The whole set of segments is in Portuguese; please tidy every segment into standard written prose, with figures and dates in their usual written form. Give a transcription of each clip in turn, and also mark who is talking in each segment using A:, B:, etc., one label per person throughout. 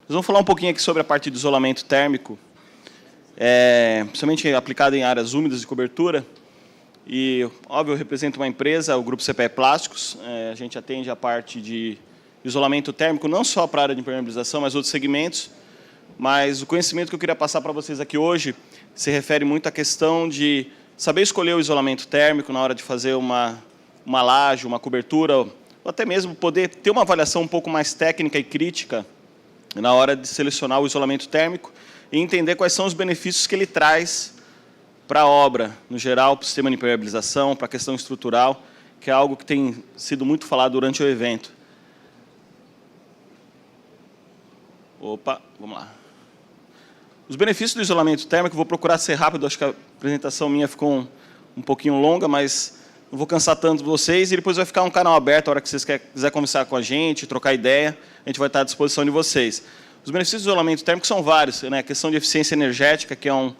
A: Nós vamos falar um pouquinho aqui sobre a parte de isolamento térmico, principalmente aplicado em áreas úmidas de cobertura. E, óbvio, eu represento uma empresa, o Grupo CPE Plásticos. A gente atende a parte de isolamento térmico, não só para a área de impermeabilização, mas outros segmentos. Mas o conhecimento que eu queria passar para vocês aqui hoje se refere muito à questão de saber escolher o isolamento térmico na hora de fazer uma laje, uma cobertura, ou até mesmo poder ter uma avaliação um pouco mais técnica e crítica na hora de selecionar o isolamento térmico e entender quais são os benefícios que ele traz para a obra, no geral, para o sistema de impermeabilização, para a questão estrutural, que é algo que tem sido muito falado durante o evento. Opa, vamos lá. Os benefícios do isolamento térmico, vou procurar ser rápido, acho que a apresentação minha ficou um pouquinho longa, mas não vou cansar tanto vocês, e depois vai ficar um canal aberto, a hora que vocês quiserem conversar com a gente, trocar ideia, a gente vai estar à disposição de vocês. Os benefícios do isolamento térmico são vários, né? A questão de eficiência energética, que é um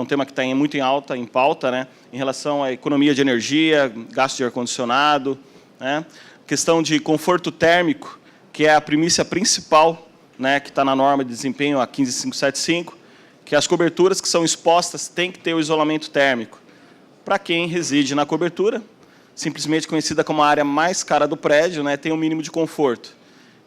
A: tema que está muito em alta, em pauta, né? Em relação à economia de energia, gasto de ar-condicionado, né? Questão de conforto térmico, que é a primícia principal, né? Que está na norma de desempenho, a 15575, que as coberturas que são expostas têm que ter o isolamento térmico. Para quem reside na cobertura, simplesmente conhecida como a área mais cara do prédio, né, tem um mínimo de conforto.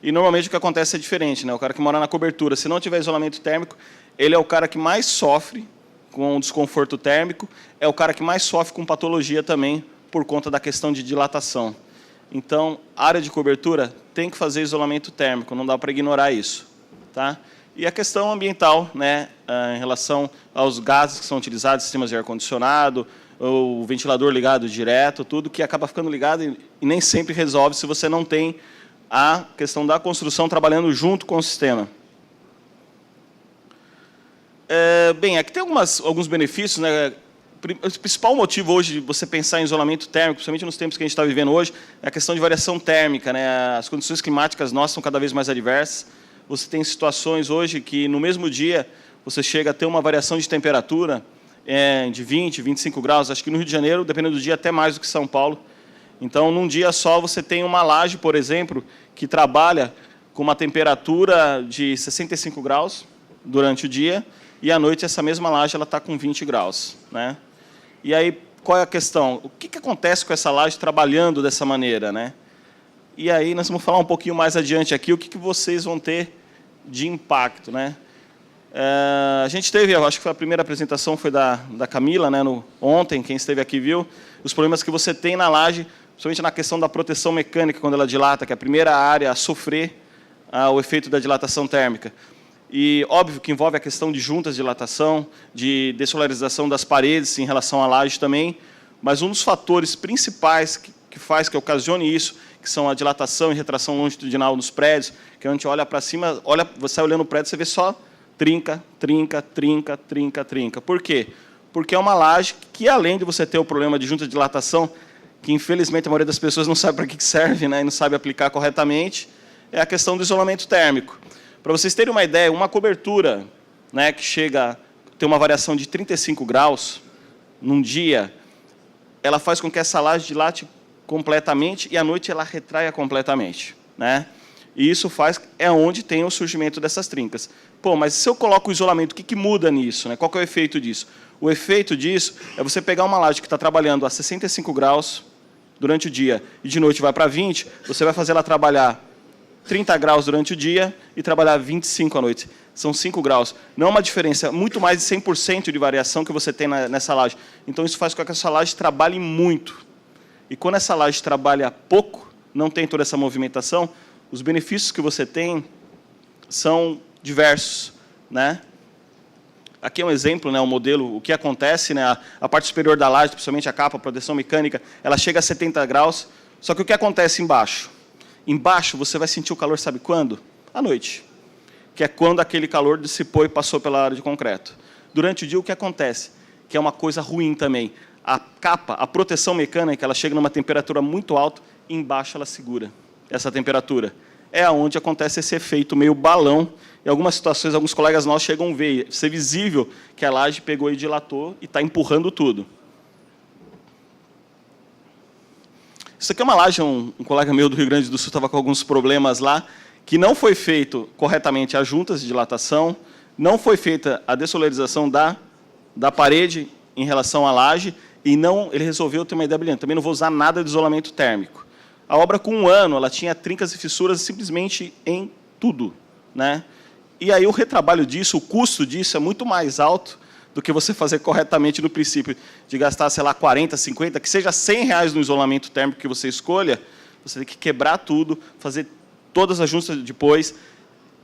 A: E, normalmente, o que acontece é diferente, né? O cara que mora na cobertura, se não tiver isolamento térmico, ele é o cara que mais sofre com desconforto térmico, é o cara que mais sofre com patologia também, por conta da questão de dilatação. Então, a área de cobertura tem que fazer isolamento térmico, não dá para ignorar isso. Tá? E a questão ambiental, né, em relação aos gases que são utilizados, sistemas de ar-condicionado, o ventilador ligado direto, tudo que acaba ficando ligado e nem sempre resolve se você não tem a questão da construção trabalhando junto com o sistema. Bem, aqui tem alguns benefícios, né? O principal motivo hoje de você pensar em isolamento térmico, principalmente nos tempos que a gente está vivendo hoje, é a questão de variação térmica, né? As condições climáticas nossas são cada vez mais adversas. Você tem situações hoje que, no mesmo dia, você chega a ter uma variação de temperatura de 20, 25 graus. Acho que no Rio de Janeiro, dependendo do dia, até mais do que São Paulo. Então, num dia só, você tem uma laje, por exemplo, que trabalha com uma temperatura de 65 graus durante o dia, e à noite essa mesma laje está com 20 graus. Né? E aí, qual é a questão? O que acontece com essa laje trabalhando dessa maneira? Né? E aí, nós vamos falar um pouquinho mais adiante aqui, o que vocês vão ter de impacto. Né? A gente teve, eu acho que foi a primeira apresentação foi da Camila, né, ontem, quem esteve aqui viu, os problemas que você tem na laje, principalmente na questão da proteção mecânica, quando ela dilata, que é a primeira área a sofrer o efeito da dilatação térmica. E, óbvio, que envolve a questão de juntas de dilatação, de dessolarização das paredes em relação à laje também, mas um dos fatores principais que ocasione isso, que são a dilatação e retração longitudinal nos prédios, que a gente olha para cima, você sai olhando o prédio, você vê só trinca, trinca, trinca, trinca, trinca. Por quê? Porque é uma laje que, além de você ter o problema de junta de dilatação, que, infelizmente, a maioria das pessoas não sabe para que serve, né, e não sabe aplicar corretamente, é a questão do isolamento térmico. Para vocês terem uma ideia, uma cobertura, né, que chega a ter uma variação de 35 graus num dia, ela faz com que essa laje dilate completamente e, à noite, ela retraia completamente. Né? E isso é onde tem o surgimento dessas trincas. Pô, mas se eu coloco o isolamento, o que muda nisso? Né? Qual que é o efeito disso? O efeito disso é você pegar uma laje que está trabalhando a 65 graus durante o dia e de noite vai para 20, você vai fazer ela trabalhar 30 graus durante o dia e trabalhar 25 à noite. São 5 graus. Não é uma diferença, muito mais de 100% de variação que você tem nessa laje. Então, isso faz com que essa laje trabalhe muito. E quando essa laje trabalha pouco, não tem toda essa movimentação, os benefícios que você tem são diversos. Né? Aqui é um exemplo, né, um modelo, o que acontece, né, a parte superior da laje, principalmente a capa, a proteção mecânica, ela chega a 70 graus, só que o que acontece embaixo? Embaixo você vai sentir o calor, sabe quando? À noite, que é quando aquele calor dissipou e passou pela área de concreto. Durante o dia, o que acontece? Que é uma coisa ruim também. A capa, a proteção mecânica, ela chega numa temperatura muito alta, e embaixo ela segura essa temperatura. É onde acontece esse efeito meio balão. Em algumas situações, alguns colegas nossos chegam a ver, ser visível que a laje pegou e dilatou e está empurrando tudo. Isso aqui é uma laje, um colega meu do Rio Grande do Sul estava com alguns problemas lá, que não foi feito corretamente as juntas de dilatação, não foi feita a dessolarização da parede em relação à laje, e ele resolveu ter uma ideia brilhante. Também não vou usar nada de isolamento térmico. A obra, com 1 ano, ela tinha trincas e fissuras simplesmente em tudo, né? E aí o retrabalho disso, o custo disso é muito mais alto do que você fazer corretamente no princípio, de gastar, sei lá, 40, 50, que seja R$100 no isolamento térmico que você escolha, você tem que quebrar tudo, fazer todas as juntas depois,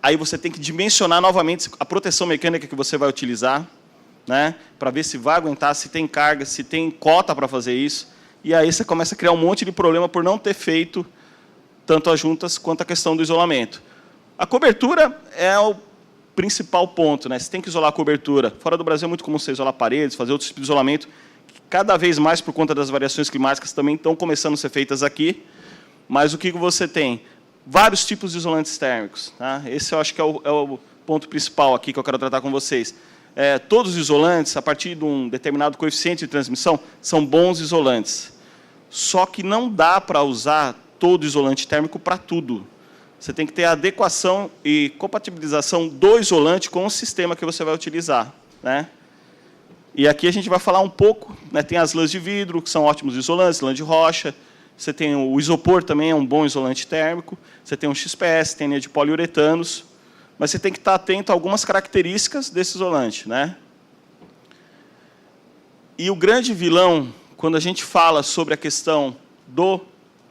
A: aí você tem que dimensionar novamente a proteção mecânica que você vai utilizar, né, para ver se vai aguentar, se tem carga, se tem cota para fazer isso, e aí você começa a criar um monte de problema por não ter feito tanto as juntas quanto a questão do isolamento. A cobertura é o principal ponto, né? Você tem que isolar a cobertura. Fora do Brasil é muito comum você isolar paredes, fazer outros tipos de isolamento, que cada vez mais, por conta das variações climáticas, também estão começando a ser feitas aqui. Mas o que você tem? Vários tipos de isolantes térmicos. Tá? Esse eu acho que é o ponto principal aqui que eu quero tratar com vocês. Todos os isolantes, a partir de um determinado coeficiente de transmissão, são bons isolantes. Só que não dá para usar todo isolante térmico para tudo. Você tem que ter a adequação e compatibilização do isolante com o sistema que você vai utilizar, né? E aqui a gente vai falar um pouco, né? Tem as lãs de vidro, que são ótimos isolantes, lã de rocha. Você tem o isopor também, é um bom isolante térmico. Você tem o XPS, tem a de poliuretanos. Mas você tem que estar atento a algumas características desse isolante, né? E o grande vilão, quando a gente fala sobre a questão do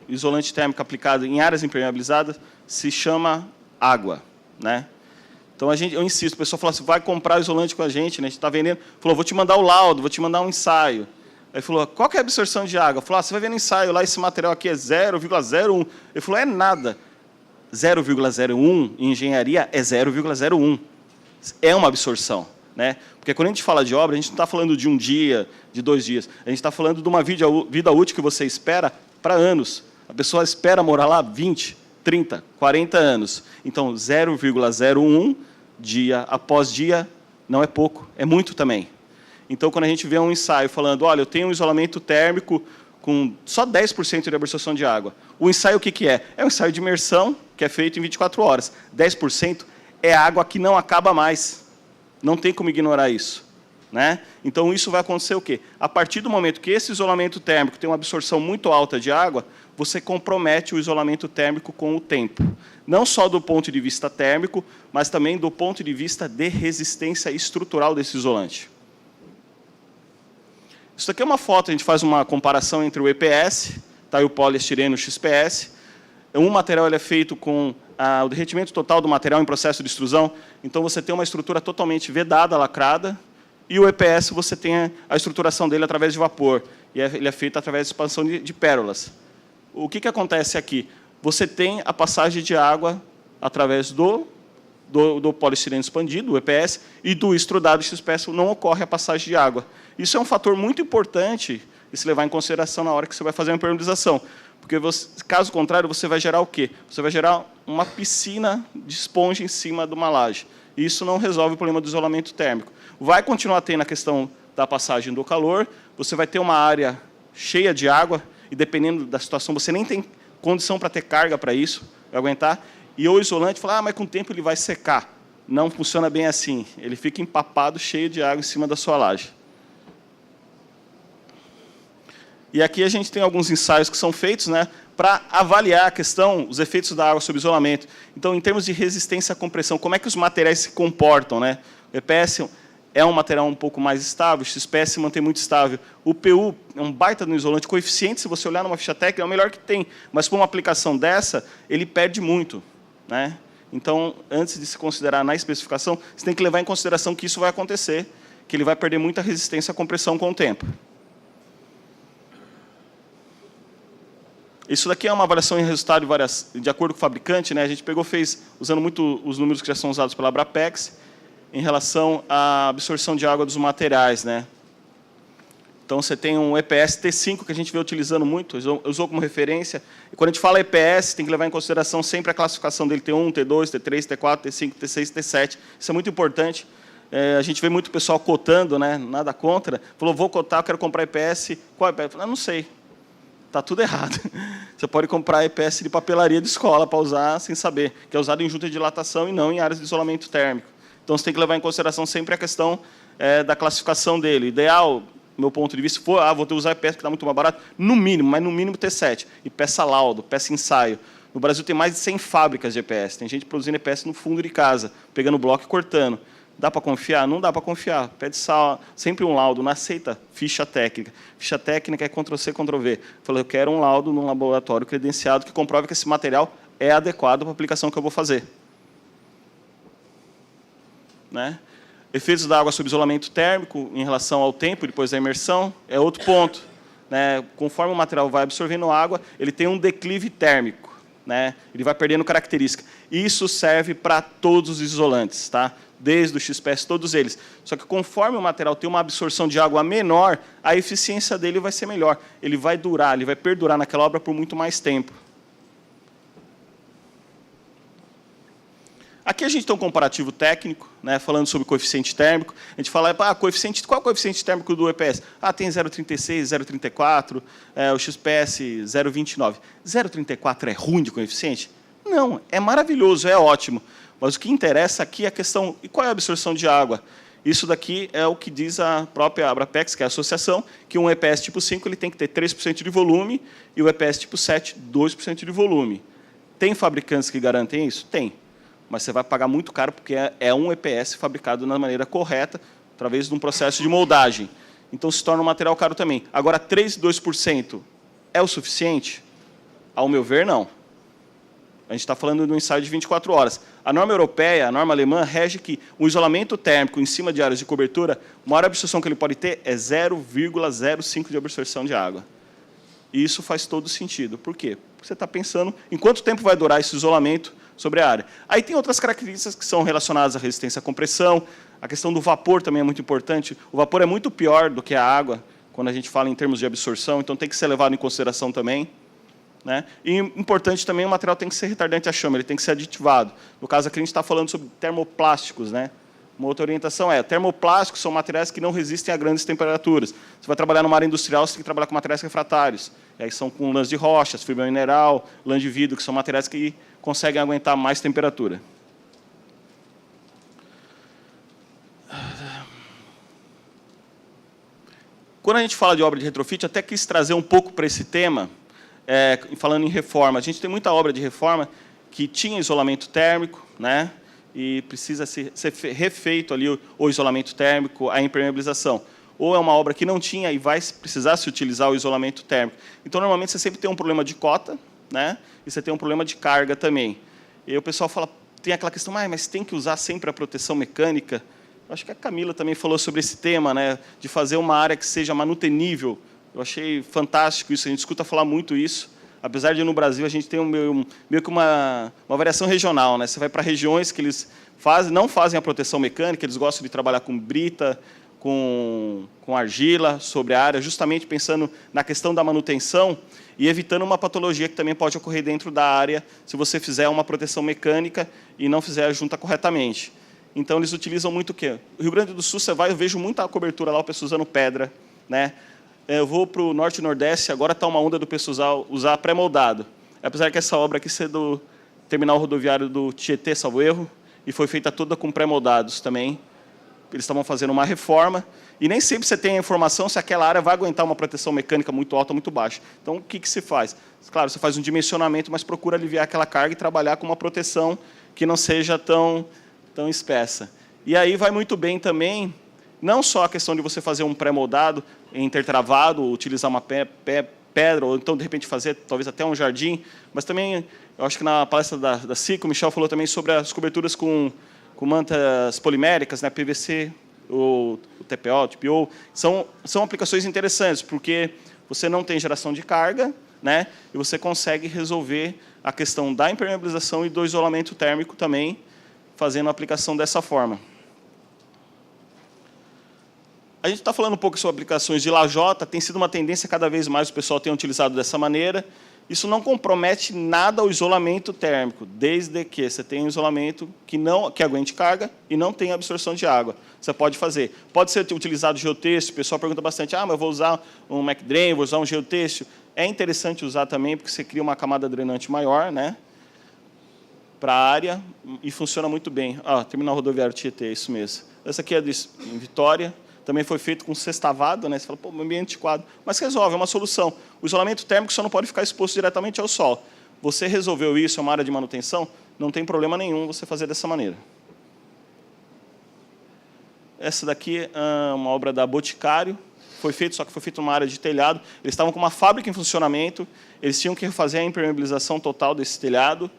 A: isolante térmico aplicado em áreas impermeabilizadas, se chama água, né? Então, eu insisto, o pessoal fala assim, vai comprar isolante com a gente, né? A gente está vendendo. Falou, vou te mandar o laudo, vou te mandar um ensaio. Aí falou, qual que é a absorção de água? Falou, você vai ver no ensaio lá, esse material aqui é 0,01. Ele falou, é nada. 0,01 em engenharia é 0,01. É uma absorção, né? Porque quando a gente fala de obra, a gente não está falando de 1 dia, de 2 dias. A gente está falando de uma vida útil que você espera para anos. A pessoa espera morar lá 20, 30, 40 anos. Então, 0,01 dia após dia não é pouco, é muito também. Então, quando a gente vê um ensaio falando, olha, eu tenho um isolamento térmico com só 10% de absorção de água. O ensaio o que é? É um ensaio de imersão que é feito em 24 horas. 10% é água que não acaba mais. Não tem como ignorar isso, né? Então, isso vai acontecer o quê? A partir do momento que esse isolamento térmico tem uma absorção muito alta de água, você compromete o isolamento térmico com o tempo. Não só do ponto de vista térmico, mas também do ponto de vista de resistência estrutural desse isolante. Isso aqui é uma foto, a gente faz uma comparação entre o EPS, tá, e o poliestireno e o XPS. Um material ele é feito com o derretimento total do material em processo de extrusão, então você tem uma estrutura totalmente vedada, lacrada, e o EPS você tem a estruturação dele através de vapor, e ele é feito através de expansão de pérolas. O que acontece aqui? Você tem a passagem de água através do poliestireno expandido, o EPS, e do extrudado XPS não ocorre a passagem de água. Isso é um fator muito importante de se levar em consideração na hora que você vai fazer uma impermeabilização, porque, caso contrário, você vai gerar o quê? Você vai gerar uma piscina de esponja em cima de uma laje. E isso não resolve o problema do isolamento térmico. Vai continuar tendo a questão da passagem do calor, você vai ter uma área cheia de água, e dependendo da situação, você nem tem condição para ter carga para isso, para aguentar, e o isolante fala, mas com o tempo ele vai secar. Não funciona bem assim, ele fica empapado, cheio de água em cima da sua laje. E aqui a gente tem alguns ensaios que são feitos, né, para avaliar a questão, os efeitos da água sobre o isolamento. Então, em termos de resistência à compressão, como é que os materiais se comportam, né? O EPS é um material um pouco mais estável, o XPS se mantém muito estável. O PU é um baita no isolante, coeficiente, se você olhar numa ficha técnica, é o melhor que tem, mas para uma aplicação dessa, ele perde muito, né? Então, antes de se considerar na especificação, você tem que levar em consideração que isso vai acontecer, que ele vai perder muita resistência à compressão com o tempo. Isso daqui é uma avaliação em resultado de acordo com o fabricante, né? A gente fez usando muito os números que já são usados pela Abrapex, em relação à absorção de água dos materiais, né? Então, você tem um EPS T5, que a gente vem utilizando muito, usou como referência. E quando a gente fala EPS, tem que levar em consideração sempre a classificação dele, T1, T2, T3, T4, T5, T6, T7. Isso é muito importante. A gente vê muito pessoal cotando, né? Nada contra. Falou, vou cotar, eu quero comprar EPS. Qual EPS? Eu falei, não sei. está tudo errado. Você pode comprar EPS de papelaria de escola para usar sem saber, que é usado em junta de dilatação e não em áreas de isolamento térmico. Então, você tem que levar em consideração sempre a questão da classificação dele. Ideal, meu ponto de vista, se for, vou usar EPS que está muito mais barato, no mínimo, mas no mínimo T7. E peça laudo, peça ensaio. No Brasil tem mais de 100 fábricas de EPS. Tem gente produzindo EPS no fundo de casa, pegando bloco e cortando. Dá para confiar? Não dá para confiar. Pede sempre um laudo, não aceita ficha técnica. Ficha técnica é Ctrl+C, Ctrl+V. Falei, eu quero um laudo num laboratório credenciado que comprove que esse material é adequado para a aplicação que eu vou fazer. Né? Efeitos da água sob isolamento térmico em relação ao tempo depois da imersão é outro ponto. Né? Conforme o material vai absorvendo água, ele tem um declive térmico. Né? Ele vai perdendo característica. Isso serve para todos os isolantes, tá? Desde o XPS, todos eles. Só que conforme o material tem uma absorção de água menor, a eficiência dele vai ser melhor. Ele vai durar, ele vai perdurar naquela obra por muito mais tempo. Aqui a gente tem um comparativo técnico, né, falando sobre coeficiente térmico. A gente fala, qual é o coeficiente térmico do EPS? Tem 0,36, 0,34, o XPS 0,29. 0,34 é ruim de coeficiente? Não, é maravilhoso, é ótimo. Mas o que interessa aqui é a questão, e qual é a absorção de água? Isso daqui é o que diz a própria Abrapex, que é a associação, que um EPS tipo 5 ele tem que ter 3% de volume e o EPS tipo 7, 2% de volume. Tem fabricantes que garantem isso? Tem. Mas você vai pagar muito caro porque é um EPS fabricado da maneira correta, através de um processo de moldagem. Então, se torna um material caro também. Agora, 3,2% é o suficiente? Ao meu ver, não. A gente está falando de um ensaio de 24 horas. A norma europeia, a norma alemã, rege que o isolamento térmico em cima de áreas de cobertura, a maior absorção que ele pode ter é 0,05 de absorção de água. E isso faz todo sentido. Por quê? Porque você está pensando em quanto tempo vai durar esse isolamento sobre a área. Aí tem outras características que são relacionadas à resistência à compressão, a questão do vapor também é muito importante. O vapor é muito pior do que a água, quando a gente fala em termos de absorção, então tem que ser levado em consideração também. Né? E importante também, o material tem que ser retardante à chama, ele tem que ser aditivado. No caso aqui, a gente está falando sobre termoplásticos. Né? Uma outra orientação termoplásticos são materiais que não resistem a grandes temperaturas. Você vai trabalhar numa área industrial, você tem que trabalhar com materiais refratários. E aí são com lãs de rochas, fibra mineral, lã de vidro, que são materiais que conseguem aguentar mais temperatura. Quando a gente fala de obra de retrofit, até quis trazer um pouco para esse tema, falando em reforma. A gente tem muita obra de reforma que tinha isolamento térmico, né? E precisa ser refeito ali o isolamento térmico, a impermeabilização. Ou é uma obra que não tinha e vai precisar se utilizar o isolamento térmico. Então, normalmente, você sempre tem um problema de cota, né? E você tem um problema de carga também. E aí o pessoal fala, tem aquela questão, mas tem que usar sempre a proteção mecânica. Eu acho que a Camila também falou sobre esse tema, né? De fazer uma área que seja manutenível. Eu achei fantástico isso, a gente escuta falar muito isso. Apesar de no Brasil a gente tem meio que uma variação regional. Né? Você vai para regiões que eles não fazem a proteção mecânica, eles gostam de trabalhar com brita, com argila sobre a área, justamente pensando na questão da manutenção e evitando uma patologia que também pode ocorrer dentro da área se você fizer uma proteção mecânica e não fizer a junta corretamente. Então, eles utilizam muito o quê? No Rio Grande do Sul, eu vejo muita cobertura lá, o pessoal usando pedra. Né? Eu vou para o Norte e Nordeste, agora está uma onda do pessoal usar pré-moldado. Apesar que essa obra aqui ser do terminal rodoviário do Tietê, salvo erro, e foi feita toda com pré-moldados também. Eles estavam fazendo uma reforma, e nem sempre você tem a informação se aquela área vai aguentar uma proteção mecânica muito alta ou muito baixa. Então, o que se faz? Claro, você faz um dimensionamento, mas procura aliviar aquela carga e trabalhar com uma proteção que não seja tão espessa. E aí vai muito bem também, não só a questão de você fazer um pré-moldado, intertravado, utilizar uma pedra, ou então, de repente, fazer talvez até um jardim, mas também, eu acho que na palestra da CICA, o Michel falou também sobre as coberturas com mantas poliméricas, né, PVC, o TPO, TPO, são aplicações interessantes, porque você não tem geração de carga, né, e você consegue resolver a questão da impermeabilização e do isolamento térmico também, fazendo a aplicação dessa forma. A gente está falando um pouco sobre aplicações de lajota, tem sido uma tendência cada vez mais o pessoal tem utilizado dessa maneira, Isso não compromete nada ao isolamento térmico, desde que você tenha um isolamento que aguente carga e não tenha absorção de água. Você pode fazer. Pode ser utilizado geotêxtil. O pessoal pergunta bastante, mas eu vou usar um McDrain, vou usar um geotêxtil. É interessante usar também, porque você cria uma camada drenante maior, né, para a área, e funciona muito bem. Terminal rodoviário Tietê, é isso mesmo. Essa aqui é em Vitória. Também foi feito com sextavado, né? Você fala, pô, meio antiquado. Mas resolve, é uma solução. O isolamento térmico só não pode ficar exposto diretamente ao sol. Você resolveu isso, é uma área de manutenção, não tem problema nenhum você fazer dessa maneira. Essa daqui é uma obra da Boticário. Foi feito, só que foi feito numa área de telhado. Eles estavam com uma fábrica em funcionamento, eles tinham que fazer a impermeabilização total desse telhado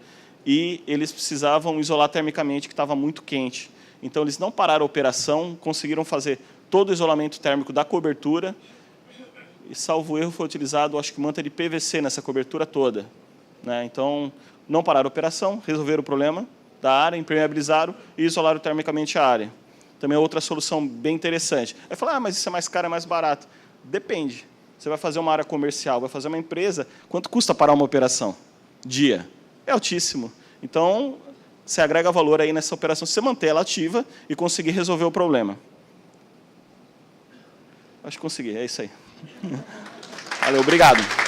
A: e eles precisavam isolar termicamente, que estava muito quente. Então, eles não pararam a operação, conseguiram fazer todo o isolamento térmico da cobertura, e, salvo erro, foi utilizado, acho que, manta de PVC nessa cobertura toda, né? Então, não pararam a operação, resolveram o problema da área, impermeabilizaram e isolaram termicamente a área. Também é outra solução bem interessante. Aí fala, mas isso é mais caro, é mais barato. Depende. Você vai fazer uma área comercial, vai fazer uma empresa, quanto custa parar uma operação? Dia. É altíssimo. Então, você agrega valor aí nessa operação, se você manter ela ativa e conseguir resolver o problema. Acho que consegui, é isso aí. Valeu, obrigado.